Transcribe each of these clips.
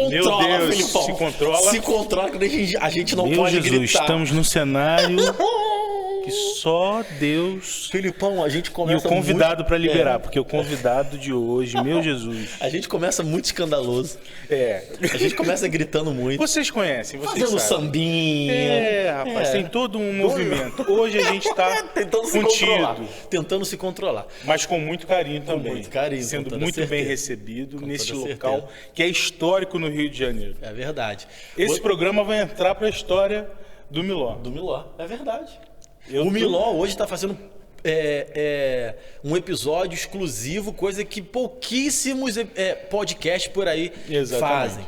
controla, Meu Deus, Filipão. se controla. Se controla, que a gente não Meu pode Jesus, gritar. estamos num cenário que só Deus... Filipão, a gente E o começa convidado muito... para liberar, porque o convidado de hoje, meu Jesus... A gente começa muito escandaloso. A gente começa gritando muito. Vocês conhecem, vocês Fazendo sabem. sambinha. Rapaz, tem todo um movimento. Hoje a gente está Tentando se controlar. contido, Tentando se controlar. mas com muito carinho também. muito carinho, com sendo toda muito bem certeza. recebido Com nesse toda local certeza. que é histórico no Rio de Janeiro. É verdade. Esse programa vai entrar para a história do Miló. Do Miló. É verdade. Eu O tô- Miló hoje está fazendo um episódio exclusivo, coisa que pouquíssimos podcasts por aí Exatamente. fazem.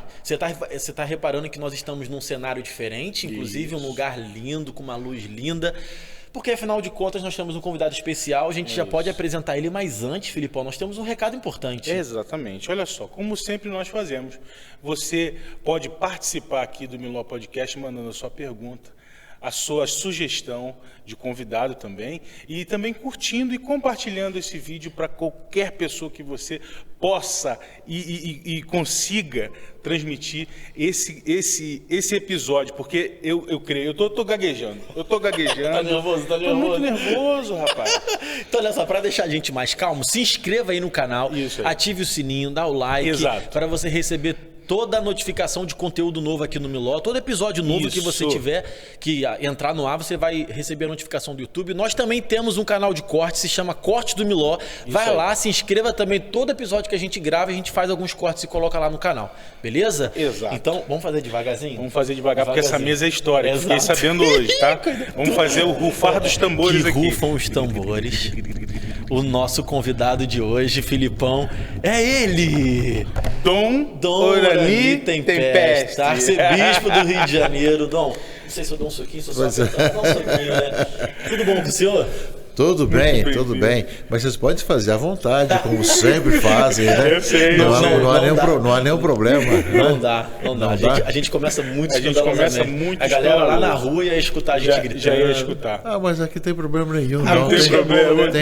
Você tá reparando que nós estamos num cenário diferente, inclusive um Isso. lugar lindo, com uma luz linda. Porque, afinal de contas, nós temos um convidado especial, a gente já pode apresentar ele, mas antes, Filipão, nós temos um recado importante. Exatamente. Olha só, como sempre nós fazemos, você pode participar aqui do Miló Podcast mandando a sua pergunta, a sua sugestão de convidado também, e também curtindo e compartilhando esse vídeo para qualquer pessoa que você possa e consiga transmitir esse episódio, porque eu creio, eu tô gaguejando, Tá nervoso, tá Tô muito nervoso. nervoso, rapaz. Então, olha só, para deixar a gente mais calmo, se inscreva aí no canal, Isso aí. ative o sininho, dá o like, Exato. para você receber toda a notificação de conteúdo novo aqui no Miló, todo episódio novo que você Isso. tiver que entrar no ar, você vai receber a notificação do YouTube. Nós também temos um canal de corte, se chama Corte do Miló. Vai aí. lá, se inscreva também, todo episódio que a gente grava, a gente faz alguns cortes e coloca lá no canal, beleza? Exato. Então, vamos fazer devagarzinho? Vamos fazer devagar, porque essa Devagarzinho. mesa é histórica. Fiquei Exato. sabendo hoje, tá? Vamos fazer o rufar dos tambores Que aqui. rufam os tambores. O nosso convidado de hoje, Filipão, é ele! Dom Orani Tempeste. Tempeste, arcebispo do Rio de Janeiro. Dom, não sei se eu dou um soquinho, se eu só apertar, dá um soquinho, né? Tudo bom com o senhor? Tudo bem-vindo. bem, tudo bem. Mas vocês podem fazer à vontade, como sempre fazem, né? Eu sei, Não, eu sei. não há nenhum problema. Não dá. Não A dá? gente começa muito A gente escandalosamente. começa muito A galera lá escandaloso. na rua ia escutar a gente gritando. Já ia escutar. Ah, mas aqui tem problema nenhum. não tem problema.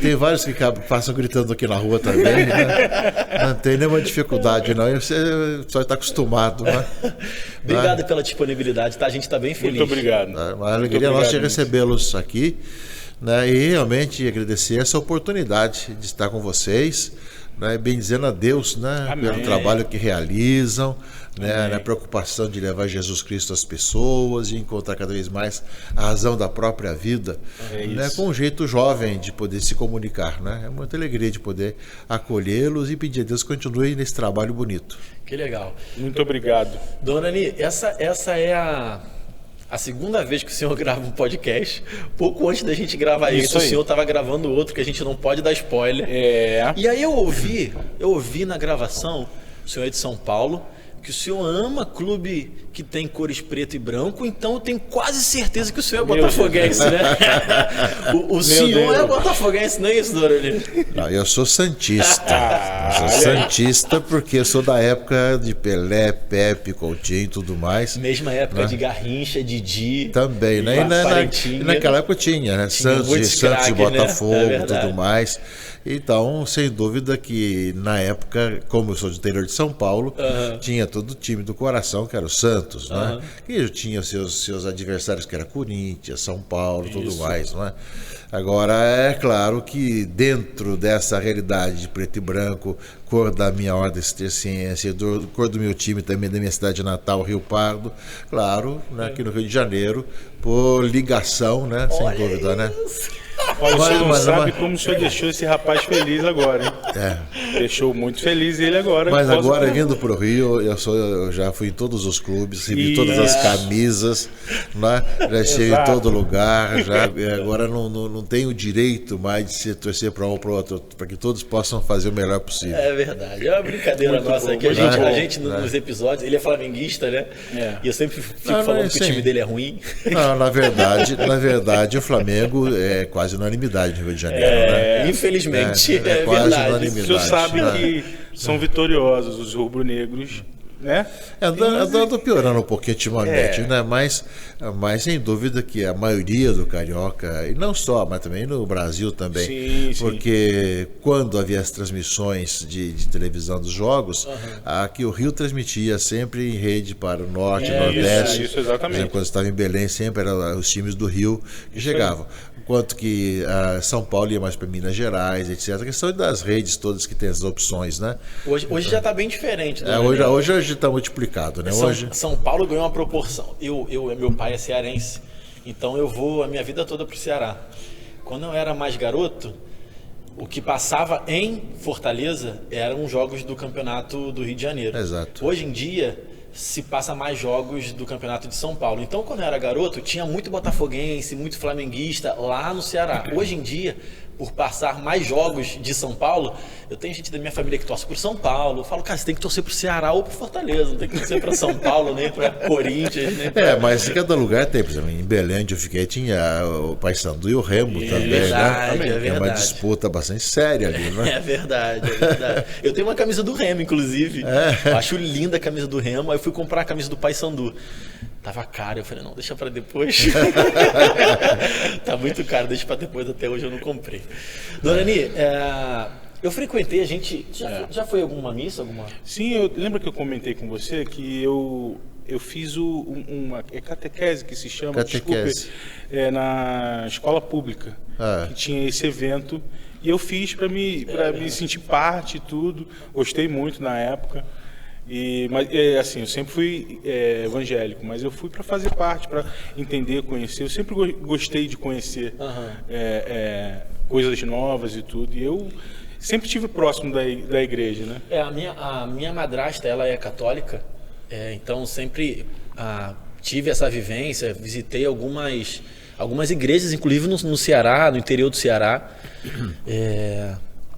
Tem vários que passam gritando aqui na rua também. Né? Não tem nenhuma dificuldade, não. E você só está acostumado, né? Obrigado pela disponibilidade, tá? A gente está bem feliz. Muito obrigado. É uma alegria nossa de obrigado, recebê-los aqui, né, e realmente agradecer essa oportunidade de estar com vocês, né, bendizendo a Deus, né, Amém. pelo trabalho que realizam, né, na preocupação de levar Jesus Cristo às pessoas e encontrar cada vez mais a razão da própria vida, né, isso. com um jeito jovem de poder se comunicar. Né, é muita alegria de poder acolhê-los e pedir a Deus que continue nesse trabalho bonito. Que legal. Muito obrigado. Dona Ani, essa é a segunda vez que o senhor grava um podcast. Pouco antes da gente gravar Isso o aí. senhor estava gravando outro que a gente não pode dar spoiler. É. E aí eu ouvi na gravação, o senhor é de São Paulo, que o senhor ama clube que tem cores preto e branco, então eu tenho quase certeza que o senhor é Meu botafoguense, né? o senhor Deus. é botafoguense, não é isso, Dona Ani? Não, eu sou santista. Eu sou santista porque eu sou da época de Pelé, Pepe, Coutinho e tudo mais. Mesma época de Garrincha, Didi. Também, né? Parentinha. E naquela época tinha, né? Santos muitos e craques, né? Botafogo É e verdade. tudo mais. Então, sem dúvida que na época, como eu sou do interior de São Paulo, tinha todo o time do coração, que era o Santos, né? E tinha seus adversários, que era Corinthians, São Paulo, tudo mais, não é? Agora, é claro que dentro dessa realidade de preto e branco, cor da minha ordem ciência, cor do meu time também, da minha cidade natal, Rio Pardo, claro, né, aqui no Rio de Janeiro, por ligação, né, sem dúvida, né? Olha, o senhor não Mas- sabe como o senhor deixou esse rapaz feliz agora, hein? Deixou muito feliz ele agora. Mas Posso- agora, vindo para o Rio, eu já fui em todos os clubes, recebi todas as camisas, né? Já estive em Exato. todo lugar, e agora não tenho o direito mais de se torcer para um ou para o outro, para que todos possam fazer o melhor possível. É verdade, é uma brincadeira Muito nossa bom, aqui. muito A bom. gente nos episódios, ele é flamenguista, né? É. E eu sempre fico Não, falando que o sim. time dele é ruim. Não, na verdade, o Flamengo é quase unanimidade no Rio de Janeiro, né? Infelizmente, é quase verdade. O unanimidade. senhor sabe né? que são vitoriosos os rubro-negros né? Andando piorando um pouquinho ultimamente, né? Mas sem dúvida que a maioria do carioca, e não só, mas também no Brasil também, porque quando havia as transmissões de televisão dos jogos, aqui o Rio transmitia sempre em rede para o Norte, Nordeste. Isso, exatamente. Por exemplo, quando estava em Belém, sempre eram os times do Rio que chegavam. Enquanto que São Paulo ia mais para Minas Gerais, etc. A questão das redes todas que tem as opções, né? Hoje já está bem diferente. Hoje está multiplicado, né? São Paulo ganhou uma proporção. Meu pai é cearense, então eu vou a minha vida toda para o Ceará. Quando eu era mais garoto, o que passava em Fortaleza eram jogos do Campeonato do Rio de Janeiro. Exato. Hoje em dia se passa mais jogos do Campeonato de São Paulo. Então, quando eu era garoto, tinha muito botafoguense, muito flamenguista lá no Ceará. Hoje em dia, por passar mais jogos de São Paulo, eu tenho gente da minha família que torce por São Paulo. Eu falo, cara, você tem que torcer pro Ceará ou pro Fortaleza, não tem que torcer para São Paulo, nem para Corinthians, nem pra... mas em cada lugar tem, por exemplo, em Belém, onde eu fiquei, tinha o Paysandu e o Remo também, verdade, né? É verdade. É uma disputa bastante séria ali, né? É verdade. Eu tenho uma camisa do Remo, inclusive. Eu acho linda a camisa do Remo, aí eu fui comprar a camisa do Paysandu. Tava caro, eu falei, não, deixa pra depois. Tá muito caro, deixa pra depois, até hoje eu não comprei. Dona Ani, eu frequentei, a gente... Já foi alguma missa? Sim, eu lembro que eu comentei com você que eu fiz uma catequese que se chama, catequese. Desculpe, na escola pública, que tinha esse evento, e eu fiz para me sentir parte e tudo, gostei muito na época. Mas assim, eu sempre fui evangélico, mas eu fui para fazer parte, para entender, conhecer. Eu sempre gostei de conhecer coisas novas e tudo. E eu sempre estive próximo da igreja, né? A minha madrasta, ela é católica, então sempre tive essa vivência, visitei algumas igrejas, inclusive no Ceará, no interior do Ceará.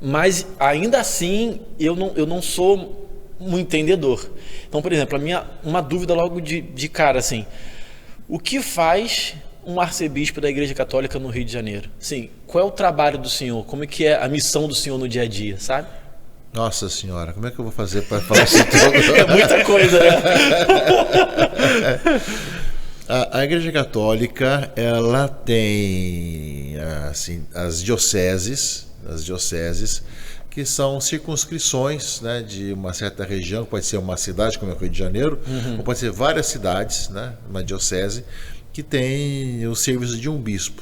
Mas ainda assim, eu não sou um entendedor. Então, por exemplo, uma dúvida logo de cara, assim, o que faz um arcebispo da Igreja Católica no Rio de Janeiro? Sim, qual é o trabalho do senhor? Como é que é a missão do senhor no dia a dia, sabe? Nossa senhora, como é que eu vou fazer para falar isso tudo? É muita coisa, né? A Igreja Católica, ela tem assim, as dioceses, que são circunscrições, né, de uma certa região, pode ser uma cidade como é o Rio de Janeiro, ou pode ser várias cidades, né, uma diocese, que tem o serviço de um bispo.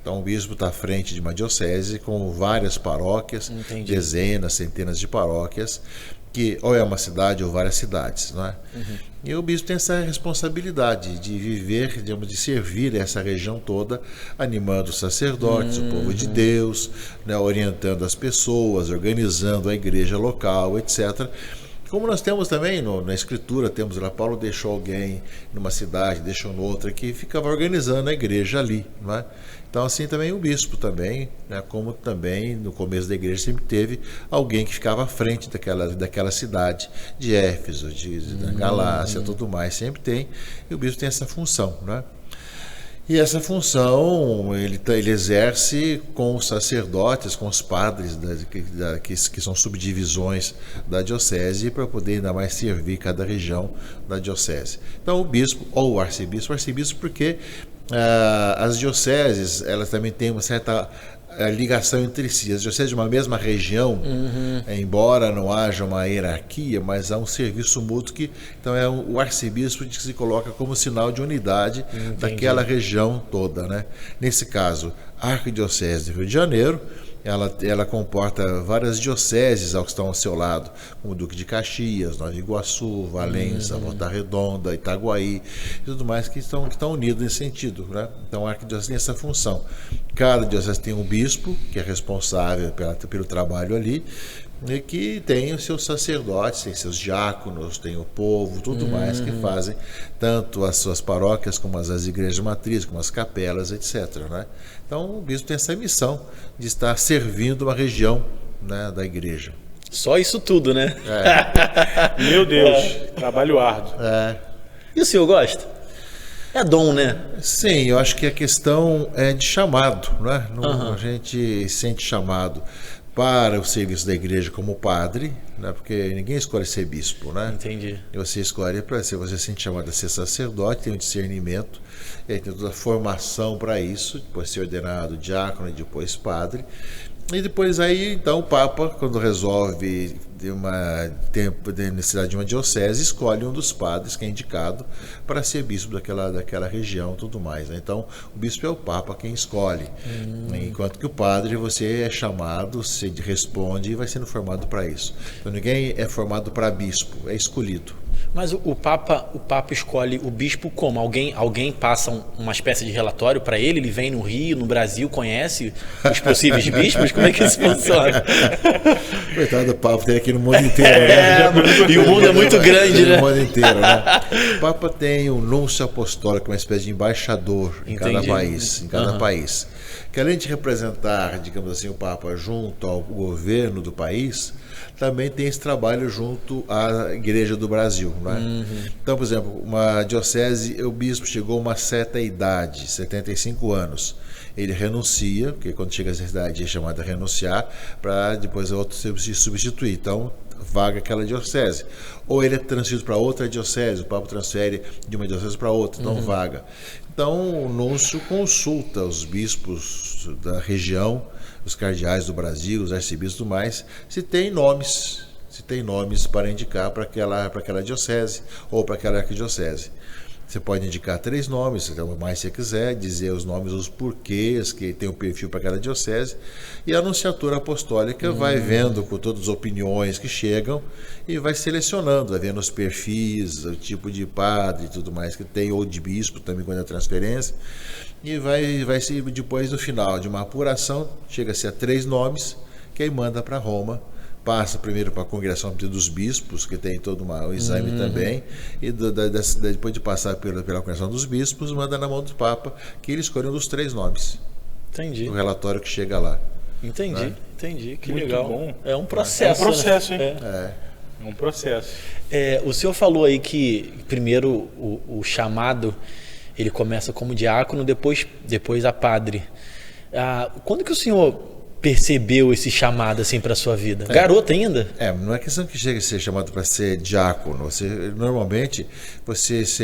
Então o bispo está à frente de uma diocese com várias paróquias, dezenas, centenas de paróquias, que ou é uma cidade ou várias cidades, não é? E o bispo tem essa responsabilidade de viver, de servir essa região toda, animando os sacerdotes, o povo de Deus, né, orientando as pessoas, organizando a igreja local, etc. Como nós temos também na Escritura, temos lá, Paulo deixou alguém numa cidade, deixou noutra, que ficava organizando a igreja ali, não é? Então, assim, também o bispo também, né, como também no começo da igreja sempre teve alguém que ficava à frente daquela cidade, de Éfeso, da Galácia, tudo mais, sempre tem, e o bispo tem essa função, né? E essa função ele exerce com os sacerdotes, com os padres que são subdivisões da diocese, para poder ainda mais servir cada região da diocese. Então o bispo ou o arcebispo porque as dioceses elas também têm uma certa ligação entre si. As dioceses de uma mesma região, embora não haja uma hierarquia, mas há um serviço mútuo que, então é o arcebispo que se coloca como sinal de unidade daquela região toda, né? Nesse caso, a Arquidiocese do Rio de Janeiro, ela comporta várias dioceses que estão ao seu lado, como o Duque de Caxias, Nova Iguaçu, Valença, Volta Redonda, Itaguaí, e tudo mais que estão unidos nesse sentido, né? Então a Arquidiocese tem essa função. Cada diocese tem um bispo, que é responsável pelo trabalho ali, e que tem os seus sacerdotes, tem seus diáconos, tem o povo, tudo mais que fazem tanto as suas paróquias como as igrejas matrizes, como as capelas, etc., né? Então o bispo tem essa missão de estar servindo uma região, né, da igreja. Só isso tudo, né? Meu Deus, trabalho árduo. E o senhor gosta? É dom, né? Sim, eu acho que a questão é de chamado, né? A gente sente chamado para o serviço da igreja como padre, né? Porque ninguém escolhe ser bispo, né? Entendi. E você escolhe para ser, você se sente chamado a ser sacerdote, tem um discernimento, e aí tem toda a formação para isso, depois ser ordenado diácono e depois padre. E depois aí, então, o Papa, quando resolve ter necessidade de uma diocese, escolhe um dos padres que é indicado para ser bispo daquela região e tudo mais, né? Então, o bispo é o Papa quem escolhe. Enquanto que o padre, você é chamado, você responde e vai sendo formado para isso. Então, ninguém é formado para bispo, é escolhido. Mas o Papa escolhe o bispo como? Alguém passa uma espécie de relatório para ele? Ele vem no Rio, no Brasil, conhece os possíveis bispos? Como é que isso funciona? Coitado do Papa, tem aqui no mundo inteiro, né? E o mundo é muito grande, né? No mundo inteiro, né? O Papa tem um núncio apostólico, uma espécie de embaixador em cada país. Que além de representar, digamos assim, o Papa junto ao governo do país, também tem esse trabalho junto à Igreja do Brasil, não é? Então, por exemplo, uma diocese, o bispo chegou a uma certa idade, 75 anos. Ele renuncia, porque quando chega a essa idade é chamado a renunciar, para depois outro se substituir. Então, vaga aquela diocese. Ou ele é transferido para outra diocese, o Papa transfere de uma diocese para outra, então vaga. Então, o núncio consulta os bispos da região, os cardeais do Brasil, os arcebispos e tudo mais, se tem nomes para indicar para aquela diocese ou para aquela arquidiocese. Você pode indicar 3 nomes, o mais você quiser, dizer os nomes, os porquês que tem um perfil para aquela diocese, e a anunciatura apostólica vai vendo com todas as opiniões que chegam e vai selecionando, vai vendo os perfis, o tipo de padre e tudo mais que tem, ou de bispo também quando é transferência, e vai se depois no final de uma apuração, chega-se a 3 nomes, que aí manda para Roma, passa primeiro para a congregação dos bispos, que tem todo um exame também, e depois de passar pela congregação dos bispos, manda na mão do Papa, que ele escolhe um dos 3 nomes. Entendi. O relatório que chega lá. Entendi. Que Muito legal. bom. É um processo. É um processo, né? hein? É um processo. O senhor falou aí que primeiro o chamado ele começa como diácono, depois a padre. Quando que o senhor percebeu esse chamado assim para sua vida? Garoto ainda? Não é questão que chega a ser chamado para ser diácono. Normalmente,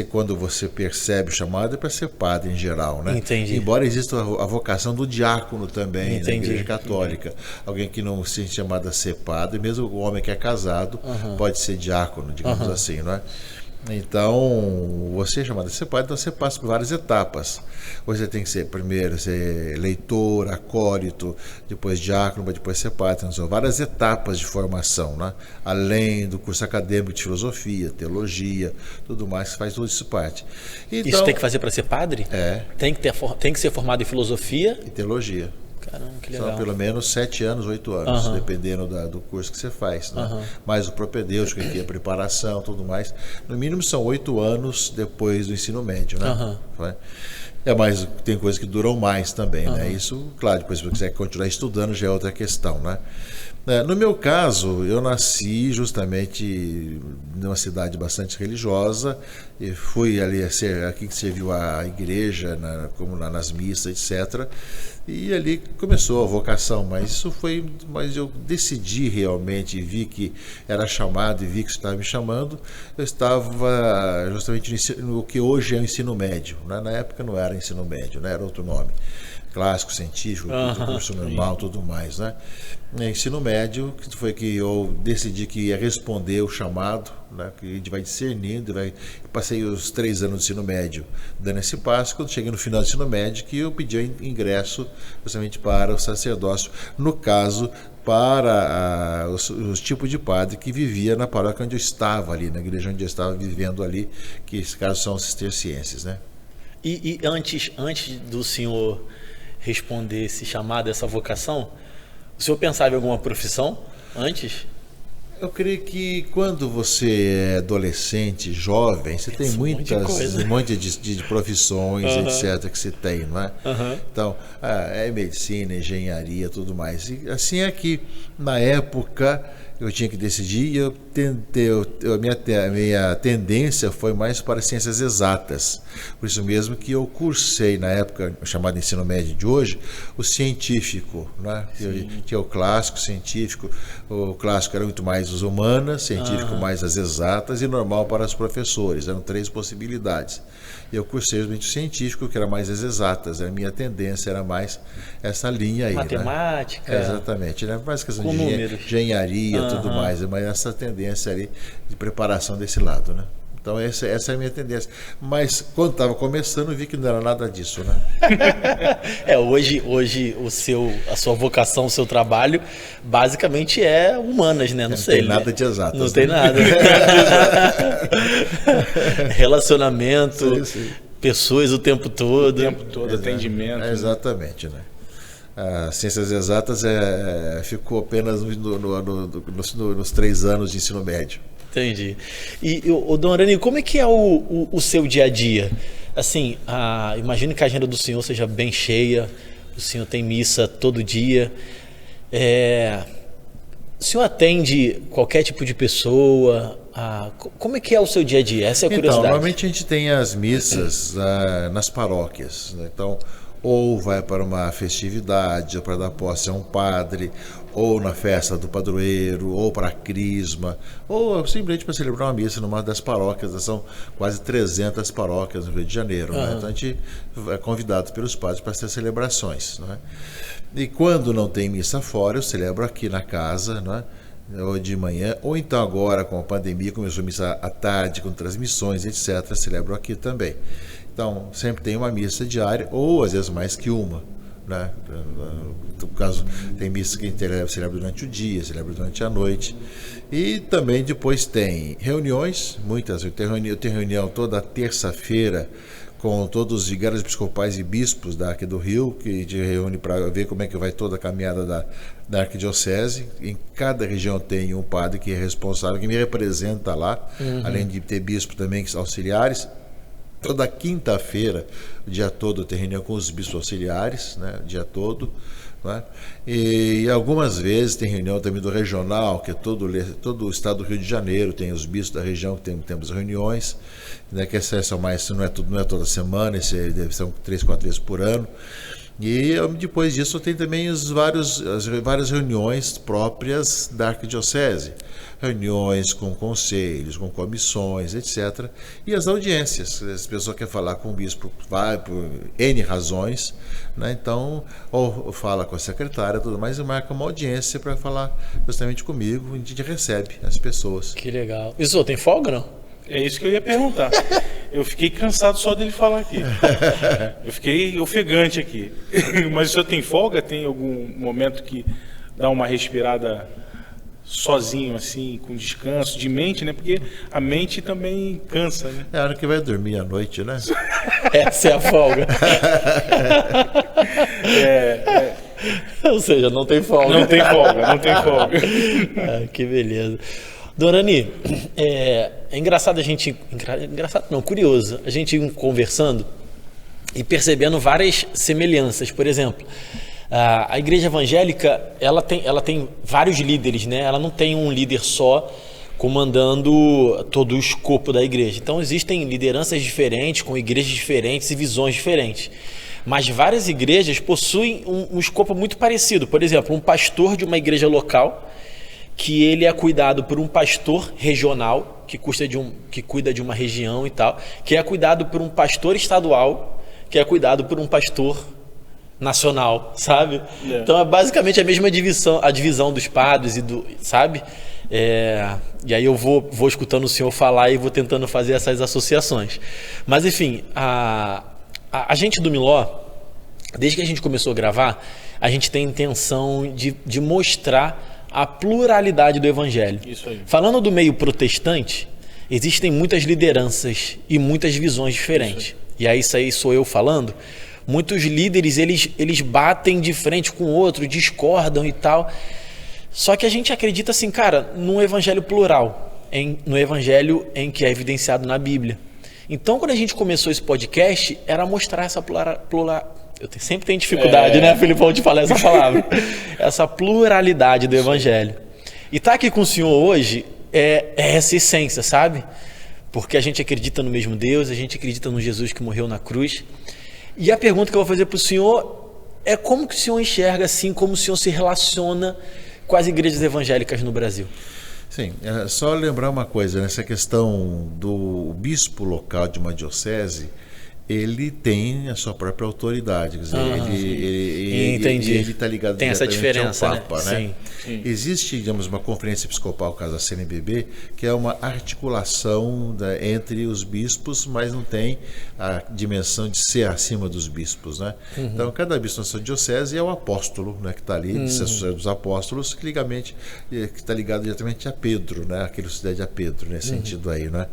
quando você percebe o chamado, é para ser padre em geral, né? Entendi. Embora exista a vocação do diácono também, na Entendi. Igreja Católica. Alguém que não se sente chamado a ser padre, mesmo o homem que é casado, pode ser diácono, digamos assim, não é? Então, você é chamado a ser padre, então você passa por várias etapas. Você tem que ser, primeiro, ser leitor, acólito, depois diácono, depois ser padre. Então, são várias etapas de formação, né? Além do curso acadêmico de filosofia, teologia, tudo mais, que faz tudo isso parte. Então, isso tem que fazer para ser padre? Tem que ser formado em filosofia e teologia. Caramba, que legal. São pelo menos 7 anos, 8 anos, dependendo do curso que você faz, né? Mais o propedêutico, que é a preparação, tudo mais. No mínimo são 8 anos depois do ensino médio, né? Mas tem coisas que duram mais também, né? Isso, claro, depois se você quiser continuar estudando já é outra questão, né? No meu caso, eu nasci justamente numa cidade bastante religiosa e fui ali aqui que serviu a igreja, como nas missas, etc. E ali começou a vocação, mas eu decidi realmente, vi que era chamado e vi que estava me chamando. Eu estava justamente no que hoje é o ensino médio, né? Na época não era ensino médio, né? Era outro nome. Clássico, científico, curso normal, tudo mais, né? Ensino médio, que foi que eu decidi que ia responder o chamado, né? Que a gente vai discernindo, passei os 3 anos do ensino médio dando esse passo, quando cheguei no final do ensino médio, que eu pedi ingresso justamente para o sacerdócio, no caso, para os tipos de padre que vivia na paróquia onde eu estava ali, na igreja onde eu estava vivendo ali, que esse caso são os cistercienses, né? E antes do senhor responder esse chamado, essa vocação, o senhor pensava em alguma profissão antes? Eu creio que quando você é adolescente, jovem, você tem um monte de profissões, etc., que você tem, não é? Então, é medicina, engenharia, tudo mais. E assim é que, na época, eu tinha que decidir e a minha tendência foi mais para ciências exatas. Por isso mesmo que eu cursei, na época chamado ensino médio de hoje, o científico, né? Tinha o clássico, científico. O clássico era muito mais as humanas, científico mais as exatas e normal para os professores. Eram 3 possibilidades. Eu cursei o científico, que era mais as exatas. A minha tendência era mais essa linha aí. Matemática. Né? Exatamente. Né? Mais questão com de engenharia e tudo mais. Mas essa tendência ali de preparação desse lado. Né? Então essa é a minha tendência. Mas quando estava começando, eu vi que não era nada disso. Né? Hoje a sua vocação, o seu trabalho, basicamente é humanas, né? Não sei. Não tem nada de exatas. Não tem nada. Relacionamento, pessoas o tempo todo. Atendimento. Exatamente, né? As ciências exatas ficou apenas nos 3 anos de ensino médio. Entendi. E, Dom Arani, como é que é o seu dia a dia? Assim, imagino que a agenda do senhor seja bem cheia, o senhor tem missa todo dia. O senhor atende qualquer tipo de pessoa? Como é que é o seu dia a dia? Essa é a curiosidade. Então, normalmente a gente tem as missas nas paróquias, né? Então, ou vai para uma festividade, ou para dar posse a um padre, ou na festa do padroeiro, ou para a crisma, ou simplesmente para celebrar uma missa numa das paróquias. São quase 300 paróquias no Rio de Janeiro. Né? Então a gente é convidado pelos padres para ter celebrações. Né? E quando não tem missa fora, eu celebro aqui na casa, né? Ou de manhã, ou então agora com a pandemia, começou a missa à tarde, com transmissões, etc., celebro aqui também. Então, sempre tem uma missa diária, ou às vezes mais que uma. Né? No caso, tem missa que a gente celebra durante o dia, celebra durante a noite. E também depois tem reuniões, muitas. Eu tenho reunião toda terça-feira com todos os vigários episcopais e bispos daqui do Rio, que a gente reúne para ver como é que vai toda a caminhada da arquidiocese. Em cada região tem um padre que é responsável, que me representa lá, além de ter bispo também, que são auxiliares. Toda quinta-feira, o dia todo, eu tenho reunião com os bispos auxiliares, né, o dia todo. Né? E algumas vezes tem reunião também do regional, que é todo o estado do Rio de Janeiro, tem os bispos da região que temos reuniões, né, que são mais, não é toda semana, são 3, 4 vezes por ano. E depois disso tem também as várias reuniões próprias da arquidiocese, reuniões com conselhos, com comissões, etc. E as audiências, se a pessoa quer falar com o bispo, vai por N razões, né? Então, ou fala com a secretária, tudo mais, e marca uma audiência para falar justamente comigo, a gente recebe as pessoas. Que legal. E o senhor tem folga, não? É isso que eu ia perguntar. Eu fiquei cansado só dele falar aqui. Eu fiquei ofegante aqui. Mas o senhor tem folga? Tem algum momento que dá uma respirada sozinho, assim, com descanso de mente, né? Porque a mente também cansa, né? É a hora que vai dormir à noite, né? Essa é a folga. Ou seja, não tem folga. Não tem folga. Que beleza. Dorani, é engraçado a gente... Engraçado não, curioso. A gente conversando e percebendo várias semelhanças. Por exemplo, a igreja evangélica, ela tem vários líderes, né? Ela não tem um líder só comandando todo o escopo da igreja. Então, existem lideranças diferentes, com igrejas diferentes e visões diferentes. Mas várias igrejas possuem um escopo muito parecido. Por exemplo, um pastor de uma igreja local, que ele é cuidado por um pastor regional, que cuida de uma região e tal, que é cuidado por um pastor estadual, que é cuidado por um pastor nacional, sabe? Então é basicamente a mesma divisão dos padres, sabe? E aí eu vou escutando o senhor falar e vou tentando fazer essas associações. Mas enfim, a gente do Miló, desde que a gente começou a gravar, a gente tem a intenção de mostrar a pluralidade do evangelho. Isso aí. Falando do meio protestante, existem muitas lideranças e muitas visões diferentes. E aí isso aí sou eu falando. Muitos líderes, eles batem de frente com o outro, discordam e tal. Só que a gente acredita assim, cara, num evangelho plural, no evangelho em que é evidenciado na Bíblia. Então, quando a gente começou esse podcast, era mostrar essa eu sempre tenho dificuldade, né, Filipão, de falar essa palavra. Essa pluralidade do evangelho. E estar aqui com o senhor hoje é essa essência, sabe? Porque a gente acredita no mesmo Deus, a gente acredita no Jesus que morreu na cruz. E a pergunta que eu vou fazer para o senhor é como que o senhor enxerga, assim, como o senhor se relaciona com as igrejas evangélicas no Brasil? Sim, é só lembrar uma coisa, nessa questão do bispo local de uma diocese, ele tem a sua própria autoridade, quer dizer, ele está ligado tem essa diferença, ao Papa, né? Sim. Existe, digamos, uma conferência episcopal, caso a CNBB, que é uma articulação entre os bispos, mas não tem a dimensão de ser acima dos bispos, né? Então, cada bispo na sua diocese é o apóstolo, né, que está ali, de ser dos apóstolos, que está ligado diretamente a Pedro, né? Aquele cidade a Pedro, nesse sentido aí, né?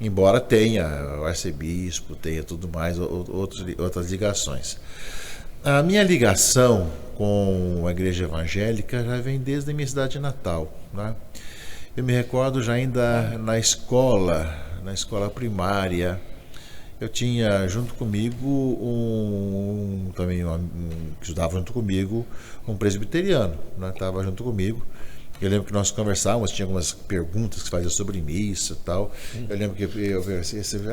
Embora tenha o arcebispo, tenha tudo mais, outras ligações. A minha ligação com a igreja evangélica já vem desde a minha cidade natal, né? Eu me recordo já ainda na escola primária, eu tinha junto comigo que estudava junto comigo, um presbiteriano, né? Estava junto comigo. Eu lembro que nós conversávamos, tinha algumas perguntas que fazia sobre missa e tal. Eu lembro que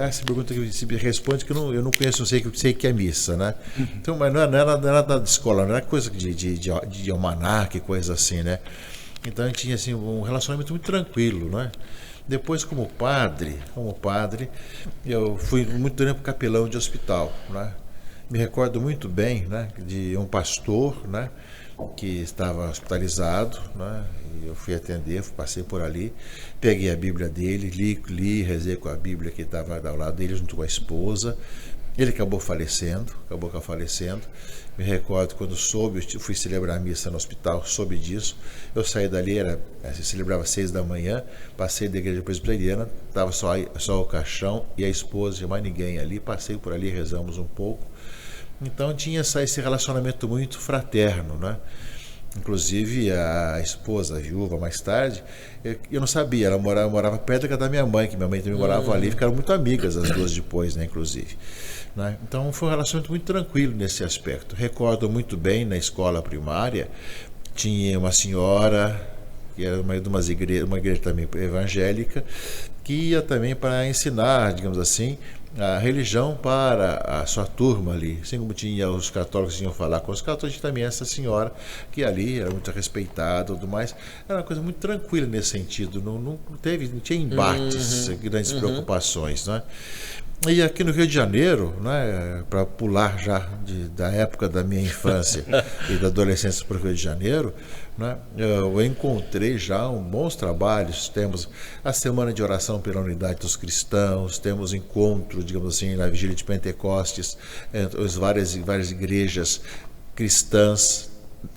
essa pergunta que se responde que eu não conheço, não sei o que é missa, né? Então, mas não era nada de escola, não era coisa de almanaque, coisa assim, né? Então a gente tinha assim, um relacionamento muito tranquilo, né? Depois, como padre, eu fui muito tempo capelão de hospital, né? Me recordo muito bem, né, de um pastor, né, que estava hospitalizado, né? Eu fui atender, passei por ali, peguei a Bíblia dele, li, rezei com a Bíblia que estava ao lado dele, junto com a esposa. Ele acabou falecendo. Me recordo quando fui celebrar a missa no hospital, soube disso. Eu saí dali, celebrava 6 da manhã, passei da igreja presbiteriana, estava só o caixão e a esposa, mais ninguém ali. Passei por ali, rezamos um pouco. Então tinha esse relacionamento muito fraterno, né? Inclusive a esposa, a viúva, mais tarde, eu não sabia, ela morava perto da casa da minha mãe, que minha mãe também morava ali, ficaram muito amigas as duas depois, né, inclusive. Né? Então foi um relacionamento muito tranquilo nesse aspecto. Recordo muito bem, na escola primária, tinha uma senhora, que era uma igreja também evangélica, que ia também para ensinar, digamos assim, a religião para a sua turma ali, assim como tinha os católicos que iam falar com os católicos, também essa senhora que ali era muito respeitada e tudo mais, era uma coisa muito tranquila nesse sentido, não tinha embates, grandes preocupações, né? E aqui no Rio de Janeiro, né, para pular já da época da minha infância e da adolescência para o Rio de Janeiro, né, eu encontrei já bons trabalhos. Temos a Semana de Oração pela Unidade dos Cristãos, temos encontro, digamos assim, na Vigília de Pentecostes, as várias igrejas cristãs,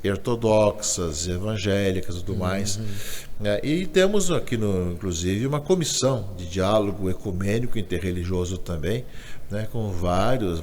ortodoxas, evangélicas e tudo mais. E temos aqui, inclusive, uma comissão de diálogo ecumênico interreligioso também, né, com várias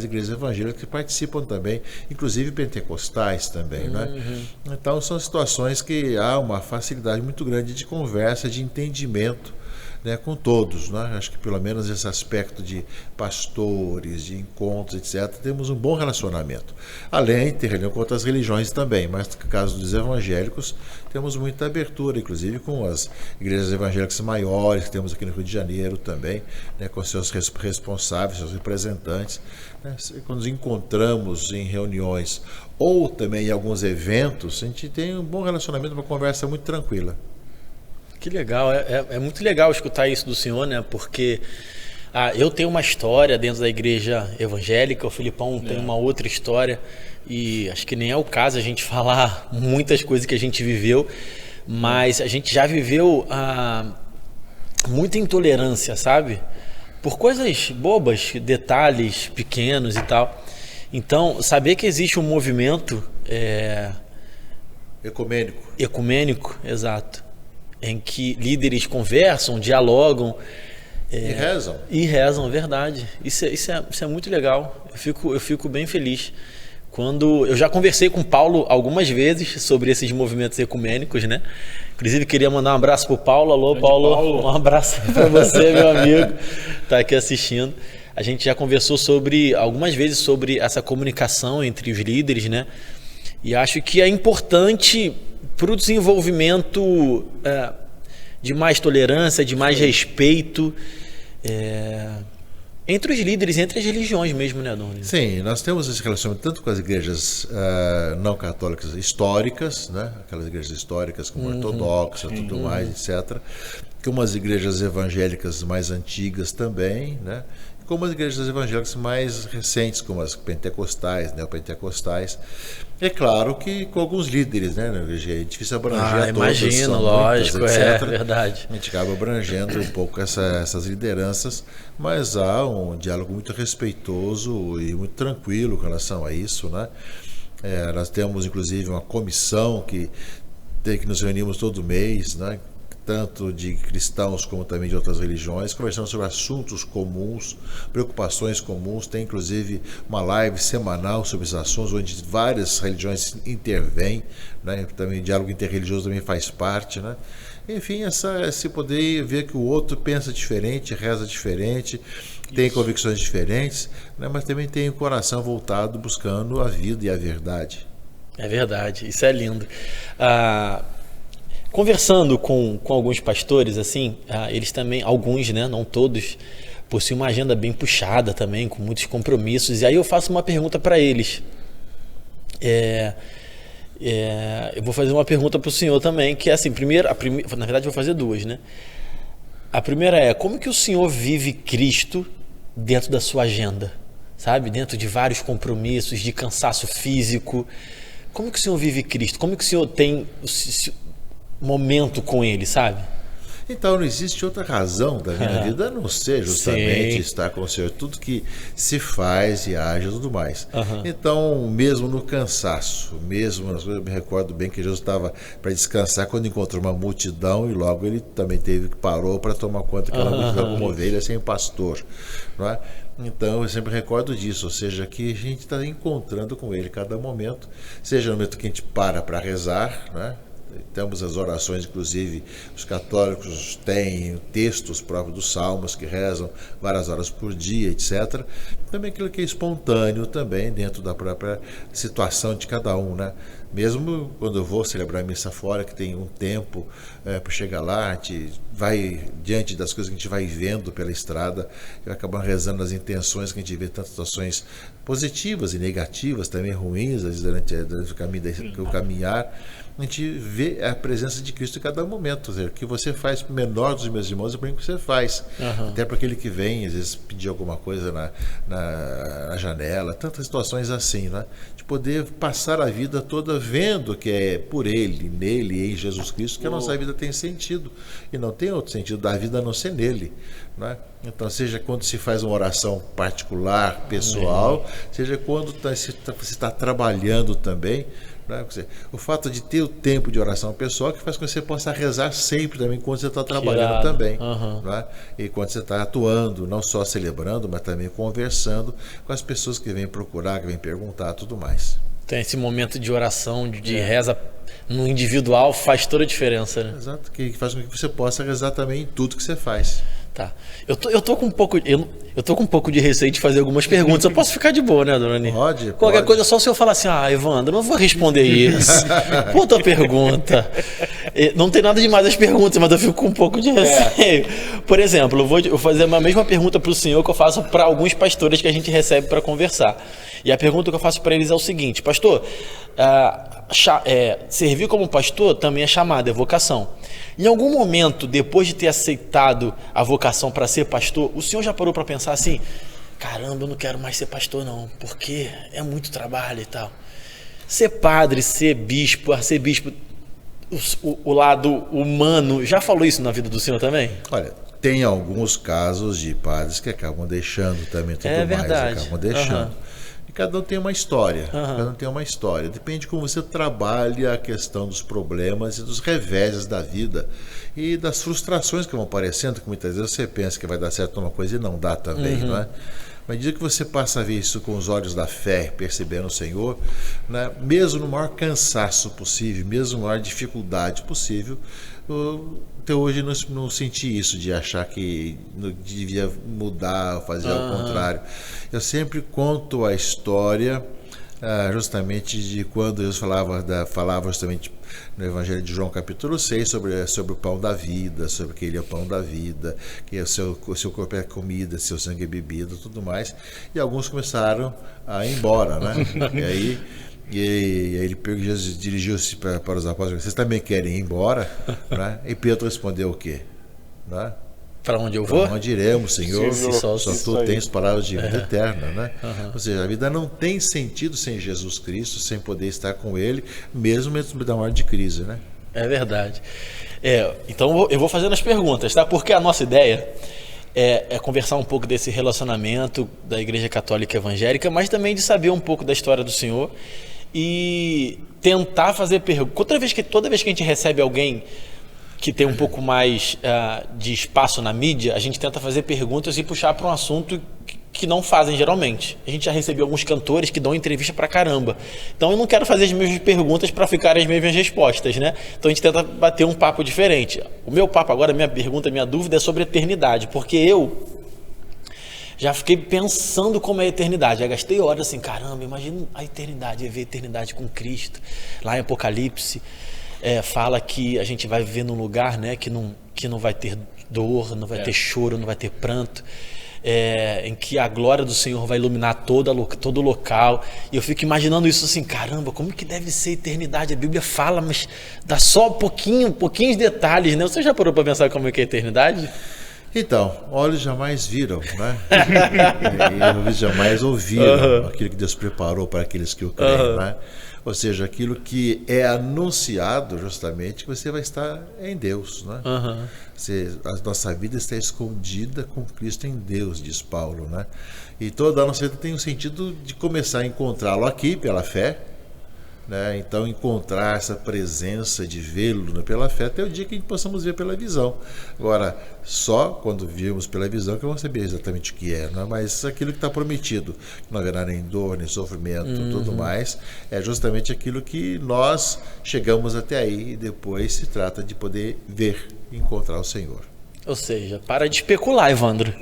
igrejas evangélicas que participam também, inclusive pentecostais também. Né? Então são situações que há uma facilidade muito grande de conversa, de entendimento, né, com todos, né? Acho que pelo menos esse aspecto de pastores, de encontros, etc., temos um bom relacionamento. Além de ter reunião com outras religiões também, mas no caso dos evangélicos, temos muita abertura, inclusive com as igrejas evangélicas maiores que temos aqui no Rio de Janeiro também, né, com seus responsáveis, seus representantes. Né? Quando nos encontramos em reuniões ou também em alguns eventos, a gente tem um bom relacionamento, uma conversa muito tranquila. Que legal, é muito legal escutar isso do senhor, né? Porque eu tenho uma história dentro da igreja evangélica, o Filipão tem uma outra história, e acho que nem é o caso a gente falar muitas coisas que a gente viveu, mas a gente já viveu muita intolerância, sabe? Por coisas bobas, detalhes pequenos e tal. Então, saber que existe um movimento ecumênico, exato, em que líderes conversam, dialogam e rezam, verdade. Isso é muito legal. Eu fico bem feliz. Quando eu já conversei com o Paulo algumas vezes sobre esses movimentos ecumênicos, né? Inclusive queria mandar um abraço pro Paulo. Alô, Paulo. Um abraço para você, meu amigo, tá aqui assistindo. A gente já conversou algumas vezes sobre essa comunicação entre os líderes, né? E acho que é importante para o desenvolvimento de mais tolerância, de mais respeito entre os líderes, entre as religiões mesmo, né, Doni? Sim, nós temos esse relacionamento tanto com as igrejas não católicas históricas, né? Aquelas igrejas históricas como ortodoxa, tudo mais, etc., como as igrejas evangélicas mais antigas também, né? Como as igrejas evangélicas mais recentes, como as pentecostais, neopentecostais. É claro que com alguns líderes, né? É difícil abranger todas, imagino, são lógico, muitas, etc. é verdade. A gente acaba abrangendo um pouco essas lideranças, mas há um diálogo muito respeitoso e muito tranquilo com relação a isso, né? Nós temos, inclusive, uma comissão que nos reunimos todo mês, né? Tanto de cristãos como também de outras religiões, conversando sobre assuntos comuns, preocupações comuns. Tem inclusive uma live semanal sobre esses assuntos, onde várias religiões intervêm, né? Também o diálogo interreligioso também faz parte, né? Enfim, esse poder ver que o outro pensa diferente, reza diferente, tem convicções diferentes, né? Mas também tem o coração voltado buscando a vida e a verdade. É verdade, isso é lindo. Conversando com alguns pastores, assim, eles também, alguns, né, não todos, possuem uma agenda bem puxada também, com muitos compromissos. E aí eu faço uma pergunta para eles. Eu vou fazer uma pergunta para o senhor também, que é assim, na verdade eu vou fazer duas, né? A primeira é, como que o senhor vive Cristo dentro da sua agenda? Sabe? Dentro de vários compromissos, de cansaço físico. Como que o senhor vive Cristo? Como que o senhor tem momento com ele, sabe? Então não existe outra razão da minha vida a não ser justamente estar com o Senhor, tudo que se faz e age e tudo mais. Então, mesmo no cansaço, eu me recordo bem que Jesus estava para descansar quando encontrou uma multidão e logo ele também parou para tomar conta daquela multidão como ovelha sem pastor, não é? Então eu sempre recordo disso, ou seja, que a gente está encontrando com ele cada momento, seja no momento que a gente para rezar, né? Temos as orações, inclusive os católicos têm textos próprios dos salmos que rezam várias horas por dia, etc. Também aquilo que é espontâneo também dentro da própria situação de cada um, né? Mesmo quando eu vou celebrar a missa fora, que tem um tempo para chegar lá, a gente vai diante das coisas que a gente vai vendo pela estrada, e acaba rezando as intenções que a gente vê, tantas situações positivas e negativas, também ruins, às vezes durante o caminhar, a gente vê a presença de Cristo em cada momento. Ou seja, o que você faz para o menor dos meus irmãos é para mim que você faz. Até para aquele que vem, às vezes, pedir alguma coisa na janela, tantas situações assim, né? De poder passar a vida toda vendo que é por Ele, nele e em Jesus Cristo que a nossa vida tem sentido. E não tem outro sentido da vida a não ser nele, né? Então, seja quando se faz uma oração particular, pessoal, seja quando se está trabalhando também, né? O fato de ter o tempo de oração pessoal que faz com que você possa rezar sempre também quando você está trabalhando também, né? E quando você está atuando, não só celebrando, mas também conversando com as pessoas que vêm procurar, que vêm perguntar, tudo mais. Tem esse momento de oração, de reza no individual, faz toda a diferença, né? Exato, que faz com que você possa rezar também em tudo que você faz. Tá. Eu tô com um pouco de receio de fazer algumas perguntas. Eu posso ficar de boa, né, dona Ani? Pode. Qualquer coisa, só se eu falar assim, Evandro, eu não vou responder isso. Puta pergunta. Não tem nada demais as perguntas, mas eu fico com um pouco de receio. Por exemplo, eu vou fazer a mesma pergunta para o senhor que eu faço para alguns pastores que a gente recebe para conversar. E a pergunta que eu faço para eles é o seguinte: pastor, servir como pastor também é chamado, é vocação. Em algum momento, depois de ter aceitado a vocação para ser pastor, o senhor já parou para pensar assim, caramba, eu não quero mais ser pastor não, porque é muito trabalho e tal. Ser padre, ser bispo, o lado humano, já falou isso na vida do senhor também? Olha, tem alguns casos de padres que acabam deixando também tudo mais, verdade. Acabam deixando. Cada um tem uma história, cada um tem uma história. Depende de como você trabalha a questão dos problemas e dos reveses da vida e das frustrações que vão aparecendo, que muitas vezes você pensa que vai dar certo uma coisa e não dá também, não é? Mas dia que você passa a ver isso com os olhos da fé, percebendo o Senhor, né, mesmo no maior cansaço possível, mesmo na maior dificuldade possível, até hoje não senti isso de achar que devia mudar, fazer ao contrário. Eu sempre conto a história justamente de quando Jesus falava justamente no Evangelho de João capítulo 6 sobre o pão da vida, sobre que ele é o pão da vida, que o seu corpo é comida, seu sangue é bebida, tudo mais. E alguns começaram a ir embora, né? E aí Jesus dirigiu-se para os apóstolos: vocês também querem ir embora? Né? E Pedro respondeu o quê? Né? Para onde eu vou? Para onde iremos, Senhor? Só tu tens palavras de vida eterna, né? Ou seja, a vida não tem sentido sem Jesus Cristo, sem poder estar com Ele, mesmo da hora de crise, né? É verdade. Então eu vou fazendo as perguntas, tá? Porque a nossa ideia é conversar um pouco desse relacionamento da Igreja Católica Evangélica, mas também de saber um pouco da história do Senhor e tentar fazer perguntas. Toda vez que a gente recebe alguém que tem um pouco mais de espaço na mídia, a gente tenta fazer perguntas e puxar para um assunto que não fazem geralmente. A gente já recebeu alguns cantores que dão entrevista pra caramba. Então eu não quero fazer as mesmas perguntas para ficarem as mesmas respostas, né? Então a gente tenta bater um papo diferente. O meu papo agora, minha dúvida é sobre a eternidade, porque eu já fiquei pensando como é a eternidade. Já gastei horas assim, caramba, imagina a eternidade, viver a eternidade com Cristo. Lá em Apocalipse, fala que a gente vai viver num lugar, né, que não vai ter dor, não vai ter choro, não vai ter pranto, em que a glória do Senhor vai iluminar todo o local. E eu fico imaginando isso assim, caramba, como que deve ser a eternidade? A Bíblia fala, mas dá só pouquinhos detalhes, né? Você já parou para pensar como é que é a eternidade? Então, olhos jamais viram, né? E ouvidos jamais ouviram aquilo que Deus preparou para aqueles que o creem, né? Ou seja, aquilo que é anunciado justamente que você vai estar em Deus, né? A nossa vida está escondida com Cristo em Deus, diz Paulo, né? E toda a nossa vida tem um sentido de começar a encontrá-lo aqui pela fé, né? Então encontrar essa presença de vê-lo pela fé até o dia que a gente possamos ver pela visão. Agora, só quando virmos pela visão que vamos saber exatamente o que é, né? Mas aquilo que está prometido, que não haverá nem dor, nem sofrimento, tudo mais, é justamente aquilo que nós chegamos até aí, e depois se trata de poder ver e encontrar o Senhor. Ou seja, para de especular, Evandro.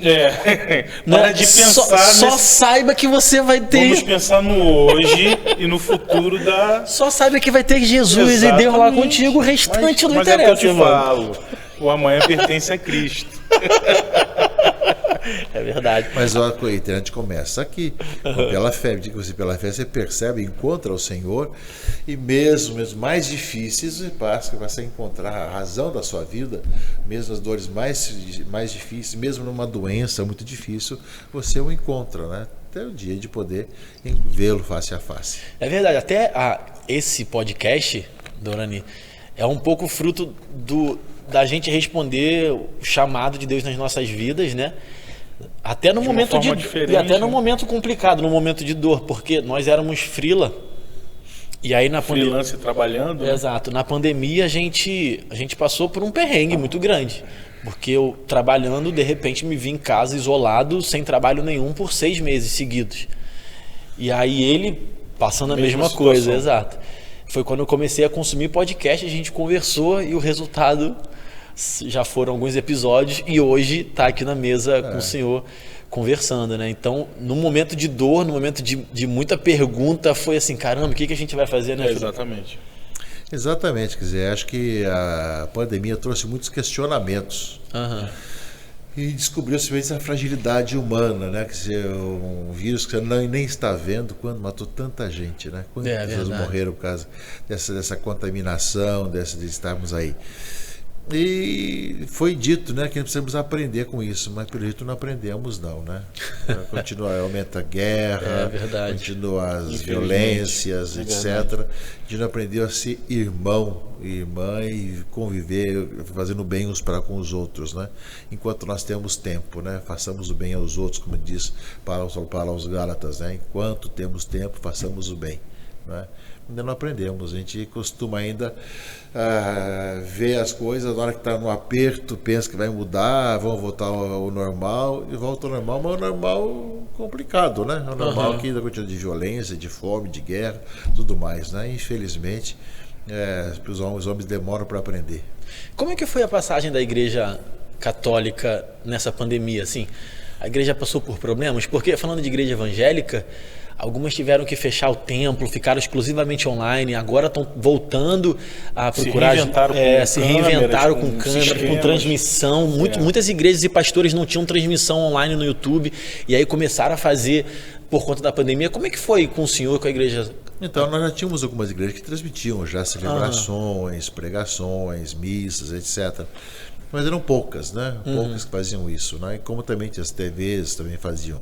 Para de pensar só saiba que você vai ter... Vamos pensar no hoje e no futuro da... Só saiba que vai ter Jesus e Deus lá contigo, o restante não interessa. Mas é o que eu te falo, o amanhã pertence a Cristo. É verdade. Mas a eternidade começa aqui, pela fé. Pela fé você percebe, encontra o Senhor, e mesmo mais difíceis, você passa a encontrar a razão da sua vida, mesmo as dores mais difíceis, mesmo numa doença muito difícil, você o encontra, né? Até o dia de poder vê-lo face a face. É verdade, até esse podcast, Dorani, é um pouco fruto da gente responder o chamado de Deus nas nossas vidas, né? Até no momento e até no momento complicado, no momento de dor, porque nós éramos freela. E aí na freelance trabalhando. Exato, na pandemia a gente passou por um perrengue muito grande, porque eu trabalhando, de repente me vi em casa isolado, sem trabalho nenhum por 6 meses seguidos. E aí ele passando a mesma coisa, exato. Foi quando eu comecei a consumir podcast, a gente conversou e o resultado já foram alguns episódios e hoje está aqui na mesa com o senhor conversando, né? Então, no momento de dor, no momento de muita pergunta, foi assim, caramba, o que a gente vai fazer, né? Exatamente, quer dizer, acho que a pandemia trouxe muitos questionamentos. E descobriu-se essa fragilidade humana, né? Quer dizer, um vírus que você nem está vendo, quando matou tanta gente, né? Quantas pessoas morreram por causa dessa contaminação, de estarmos aí. E foi dito, né, que nós precisamos aprender com isso, mas pelo jeito não aprendemos não, né? Continua, aumenta a guerra, continua as violências, etc. A gente não aprendeu a ser irmão e irmã e conviver, fazendo bem uns para com os outros, né? Enquanto nós temos tempo, né? Façamos o bem aos outros, como diz para os Gálatas, né? Enquanto temos tempo, façamos o bem, né? Ainda não aprendemos, a gente costuma ainda ver as coisas, na hora que está no aperto, pensa que vai mudar, vão voltar ao normal, e volta ao normal, mas o normal complicado, né? O normal que ainda continua de violência, de fome, de guerra, tudo mais, né? Infelizmente, os homens demoram para aprender. Como é que foi a passagem da Igreja Católica nessa pandemia, assim? A igreja passou por problemas? Porque, falando de igreja evangélica, algumas tiveram que fechar o templo, ficaram exclusivamente online, agora estão voltando a procurar... Se reinventaram com câmera, com transmissão. Muitas igrejas e pastores não tinham transmissão online no YouTube, e aí começaram a fazer por conta da pandemia. Como é que foi com o senhor, com a igreja? Então, nós já tínhamos algumas igrejas que transmitiam já celebrações, pregações, missas, etc. Mas eram poucas, né? Poucas que faziam isso, né? E como também tinha as TVs também faziam.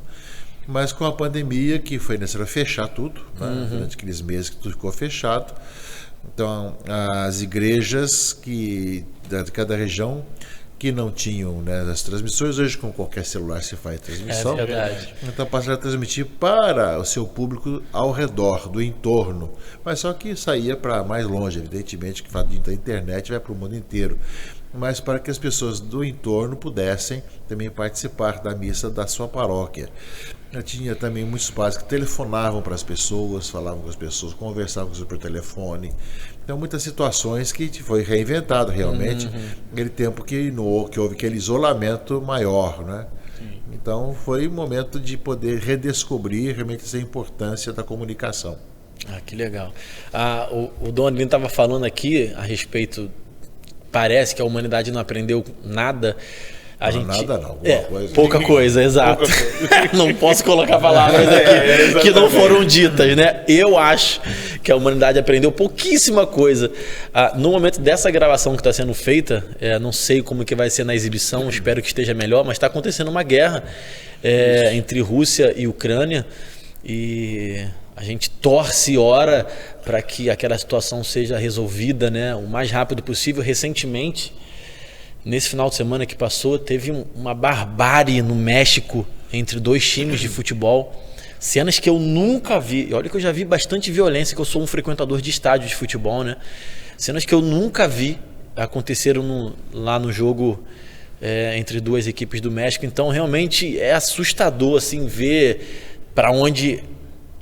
Mas com a pandemia, que foi necessário fechar tudo, né? Durante aqueles meses que tudo ficou fechado. Então, as igrejas de cada região que não tinham, né, as transmissões, hoje com qualquer celular se faz transmissão. É verdade. Então passaram a transmitir para o seu público ao redor, do entorno. Mas só que saía para mais longe, evidentemente, que da internet vai para o mundo inteiro. Mas para que as pessoas do entorno pudessem também participar da missa da sua paróquia. Eu tinha também muitos padres que telefonavam para as pessoas, falavam com as pessoas, conversavam com as pessoas por telefone. Então, muitas situações que foi reinventado realmente, aquele tempo que houve aquele isolamento maior, né? Então, foi um momento de poder redescobrir realmente essa importância da comunicação. Que legal. O Dom Adelino estava falando aqui a respeito, parece que a humanidade não aprendeu nada. Nada não, coisa. Pouca coisa, exato. Não posso colocar palavras aqui que não foram ditas, né? Eu acho que a humanidade aprendeu pouquíssima coisa. No momento dessa gravação que está sendo feita, não sei como que vai ser na exibição, espero que esteja melhor, mas está acontecendo uma guerra entre Rússia e Ucrânia, e a gente torce e ora para que aquela situação seja resolvida, né, o mais rápido possível. Recentemente, nesse final de semana que passou, teve uma barbárie no México entre dois times de futebol. Cenas que eu nunca vi. E olha que eu já vi bastante violência, que eu sou um frequentador de estádio de futebol, né? Cenas que eu nunca vi aconteceram lá no jogo entre duas equipes do México. Então, realmente é assustador assim, ver para onde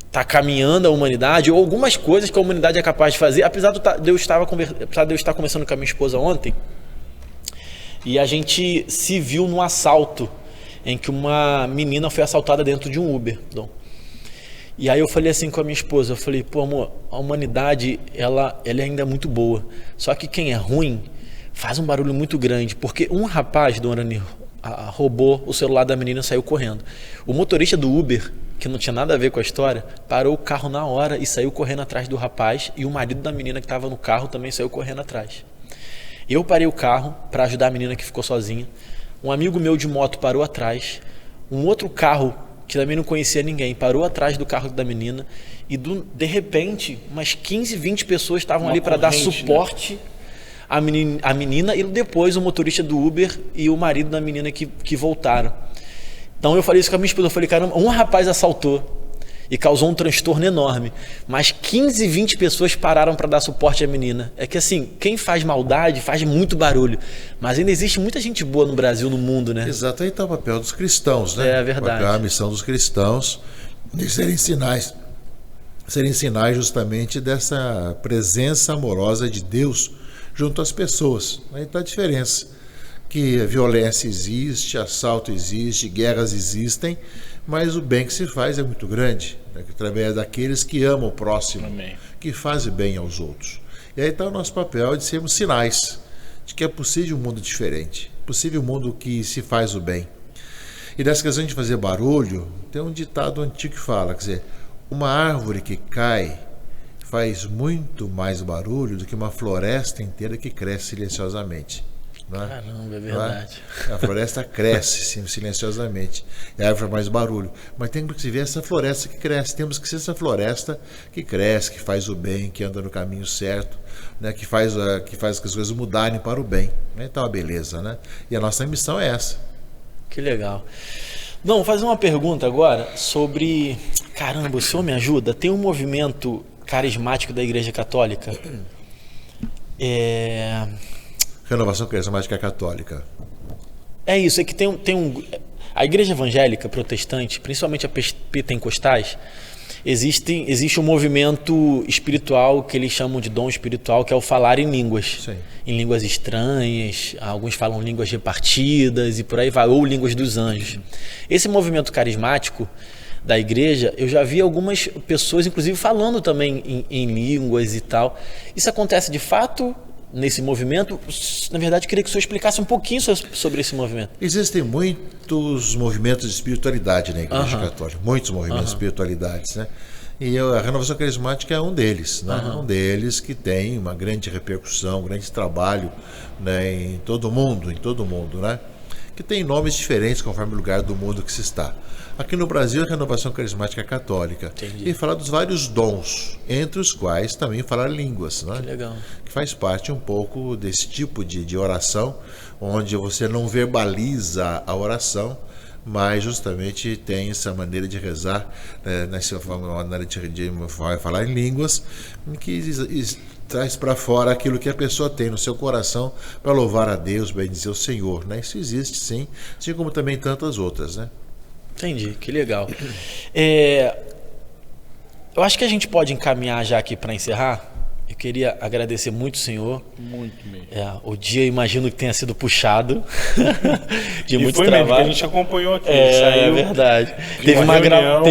está caminhando a humanidade, ou algumas coisas que a humanidade é capaz de fazer. Apesar de eu estar conversando com a minha esposa ontem, e a gente se viu num assalto em que uma menina foi assaltada dentro de um Uber, Dom. E aí eu falei assim com a minha esposa, eu falei, pô amor, a humanidade ela ainda é muito boa, só que quem é ruim faz um barulho muito grande, porque um rapaz, Dom Arani, roubou o celular da menina e saiu correndo. O motorista do Uber, que não tinha nada a ver com a história, parou o carro na hora e saiu correndo atrás do rapaz, e o marido da menina que estava no carro também saiu correndo atrás. Eu parei o carro para ajudar a menina que ficou sozinha. Um amigo meu de moto parou atrás. Um outro carro, que também não conhecia ninguém, parou atrás do carro da menina. E de repente, umas 15, 20 pessoas estavam ali para dar suporte, né, à menina. E depois o motorista do Uber e o marido da menina que voltaram. Então eu falei isso com a minha esposa. Eu falei, caramba, um rapaz assaltou e causou um transtorno enorme, mas 15, 20 pessoas pararam para dar suporte à menina. É que assim, quem faz maldade faz muito barulho, mas ainda existe muita gente boa no Brasil, no mundo, né? Exato, aí está o papel dos cristãos, né? É verdade. A missão dos cristãos de serem sinais justamente dessa presença amorosa de Deus junto às pessoas. Aí está a diferença, que a violência existe, assalto existe, guerras existem, mas o bem que se faz é muito grande, né? Através daqueles que amam o próximo, amém, que fazem bem aos outros. E aí está o nosso papel de sermos sinais de que é possível um mundo diferente, possível um mundo que se faz o bem. E nessa questão de fazer barulho, tem um ditado antigo que fala, quer dizer, uma árvore que cai faz muito mais barulho do que uma floresta inteira que cresce silenciosamente. Não é? Caramba, é verdade. Não é? A floresta cresce silenciosamente, e a árvore faz mais barulho. Mas tem que se ver essa floresta que cresce. Temos que ser essa floresta que cresce, que faz o bem, que anda no caminho certo, né? que faz que as coisas mudarem para o bem. Então, a beleza, né? E a nossa missão é essa. Que legal. Não, vou fazer uma pergunta agora sobre... Caramba, o senhor me ajuda? Tem um movimento carismático da Igreja Católica. Renovação Carismática Católica. É isso, é que tem um... A Igreja Evangélica Protestante, principalmente a pentecostais, existe um movimento espiritual que eles chamam de dom espiritual, que é o falar em línguas. Sim. Em línguas estranhas, alguns falam línguas repartidas e por aí vai, ou línguas dos anjos. Esse movimento carismático da igreja, eu já vi algumas pessoas, inclusive, falando também em línguas e tal. Isso acontece de fato nesse movimento? Na verdade, eu queria que o senhor explicasse um pouquinho sobre esse movimento. Existem muitos movimentos de espiritualidade na Igreja Católica, muitos movimentos de espiritualidades, né? E a Renovação Carismática é um deles, né? Um deles que tem uma grande repercussão, um grande trabalho, né, em todo o mundo, né? Que tem nomes diferentes conforme o lugar do mundo que se está. Aqui no Brasil, a Renovação Carismática Católica. Entendi. E fala dos vários dons, entre os quais também falar línguas, né? Que legal. Que faz parte um pouco desse tipo de oração, onde você não verbaliza a oração, mas justamente tem essa maneira de rezar, nessa maneira de falar em línguas, que traz para fora aquilo que a pessoa tem no seu coração para louvar a Deus, bendizer o Senhor, né? Isso existe, sim, assim como também tantas outras, né? Entendi, que legal. Eu acho que a gente pode encaminhar já aqui para encerrar. Eu queria agradecer muito o senhor. Muito mesmo. O dia, imagino que tenha sido puxado de muito foi trabalho. mesmo, que a gente acompanhou aqui. É verdade. Teve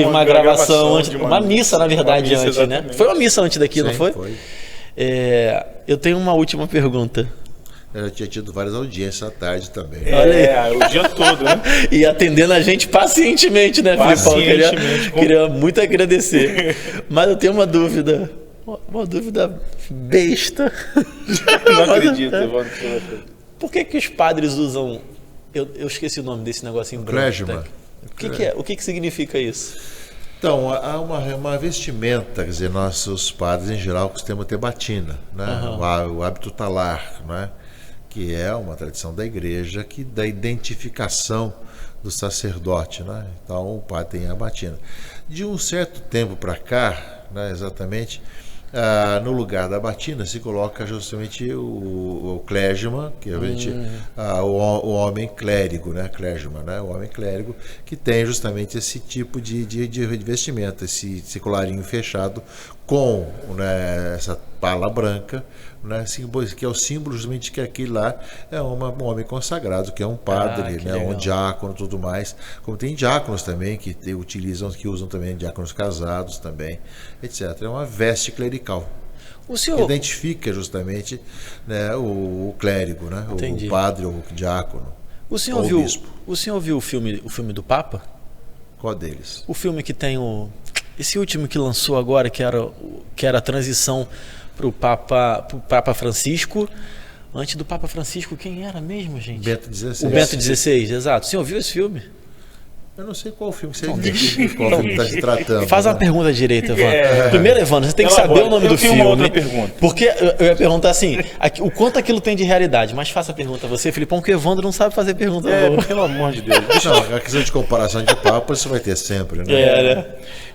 uma gravação antes, uma missa, na verdade, missa, antes, né? Foi uma missa antes daqui, não foi? Foi. Eu tenho uma última pergunta. Eu tinha tido várias audiências à tarde também. O dia todo, né? E atendendo a gente pacientemente, né, Filipão? Queria muito agradecer. Mas eu tenho uma dúvida. Uma dúvida besta. Não acredito, Evandro. Por que os padres usam... Eu esqueci o nome desse negocinho branco. Clergyman. O que significa isso? Então, há uma vestimenta, quer dizer, nossos padres em geral costumam ter batina, né? O hábito talar, né? Que é uma tradição da igreja que dá identificação do sacerdote, né? Então o padre tem a batina. De um certo tempo para cá, né, exatamente, no lugar da batina se coloca justamente o clergyman, que é o homem clérigo, né? Clergyman, né? O homem clérigo, que tem justamente esse tipo de vestimenta, esse colarinho fechado com, né, essa pala branca, né, que é o símbolo justamente de que aquele lá é um homem consagrado, que é um padre, né, um diácono e tudo mais. Como tem diáconos também que usam também diáconos casados também, etc. É uma veste clerical. O senhor... Identifica justamente, né, o clérigo, né, o padre ou o diácono. O senhor viu o filme do Papa? Qual deles? O filme que tem esse último que lançou agora, que era a transição para o Papa Francisco. Antes do Papa Francisco, quem era mesmo, gente? Bento XVI. O Bento XVI, exato. O senhor viu esse filme? Eu não sei qual filme você está se tratando. Faz uma pergunta direita, Evandro. Primeiro, Evandro, você tem que saber o nome do filme. Uma outra pergunta. Porque eu ia perguntar assim, o quanto aquilo tem de realidade. Mas faça a pergunta a você, Filipão, que o Evandro não sabe fazer pergunta boa. Pelo amor de Deus. Não, a questão de comparação de papas você vai ter sempre, né?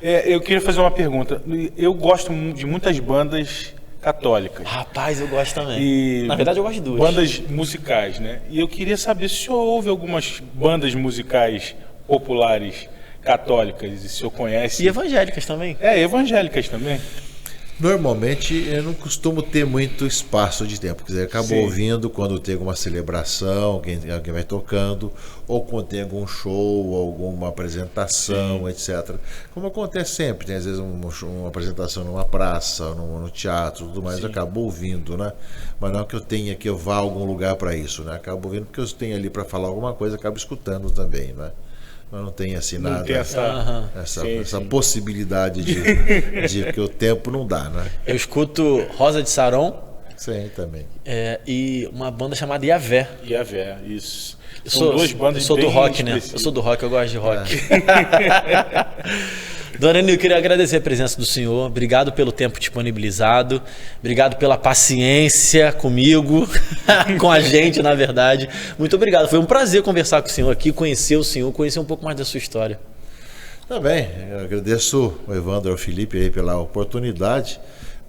Eu queria fazer uma pergunta. Eu gosto de muitas bandas católicas. Rapaz, eu gosto também. Na verdade, eu gosto de duas. Bandas musicais, né? E eu queria saber se o senhor ouve algumas bandas musicais populares católicas, e se o senhor conhece. E evangélicas também. Evangélicas também. Normalmente eu não costumo ter muito espaço de tempo, quer dizer, acabo ouvindo quando tem alguma celebração, alguém vai tocando, ou quando tem algum show, alguma apresentação, etc. Como acontece sempre, tem às vezes uma apresentação numa praça, no teatro, tudo mais, eu acabo ouvindo, né? Mas não que eu tenha que eu vá a algum lugar para isso, né? Acabo ouvindo porque eu tenho ali para falar alguma coisa, acabo escutando também, né? Mas não tem assim nada, tem essa possibilidade de que o tempo não dá, né? Eu escuto Rosa de Saron. Sim, também. E uma banda chamada Iavé. Iavé, isso. São duas bandas. Eu sou do rock, né? Eu sou do rock, eu gosto de rock. Dona Anil, eu queria agradecer a presença do senhor. Obrigado pelo tempo disponibilizado. Obrigado pela paciência comigo, com a gente, na verdade. Muito obrigado. Foi um prazer conversar com o senhor aqui, conhecer o senhor, conhecer um pouco mais da sua história. Tá bem. Eu agradeço o Evandro e o Felipe aí pela oportunidade.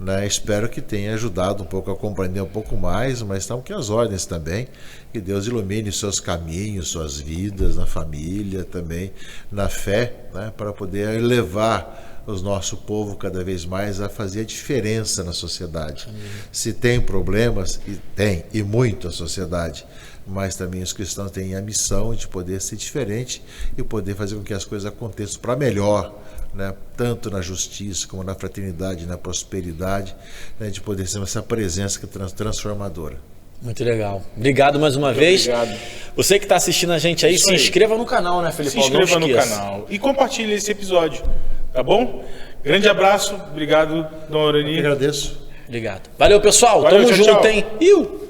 Né? Espero que tenha ajudado um pouco a compreender um pouco mais, mas estamos aqui às ordens também. Que Deus ilumine seus caminhos, suas vidas, na família também, na fé, né? Para poder levar o nosso povo cada vez mais a fazer a diferença na sociedade. Se tem problemas, e tem, e muito a sociedade, mas também os cristãos têm a missão de poder ser diferente e poder fazer com que as coisas aconteçam para melhor, né? Tanto na justiça como na fraternidade, na prosperidade, né? De poder ser essa presença que é transformadora. Muito legal. Obrigado mais uma vez. Obrigado. Você que está assistindo a gente aí, se inscreva no canal, né, Felipe? Se inscreva no canal e compartilhe esse episódio, tá bom? Grande abraço. Obrigado, Dom Orani. Eu agradeço. Obrigado. Valeu, pessoal. Valeu, Tamo tchau, junto, tchau. hein? Iu!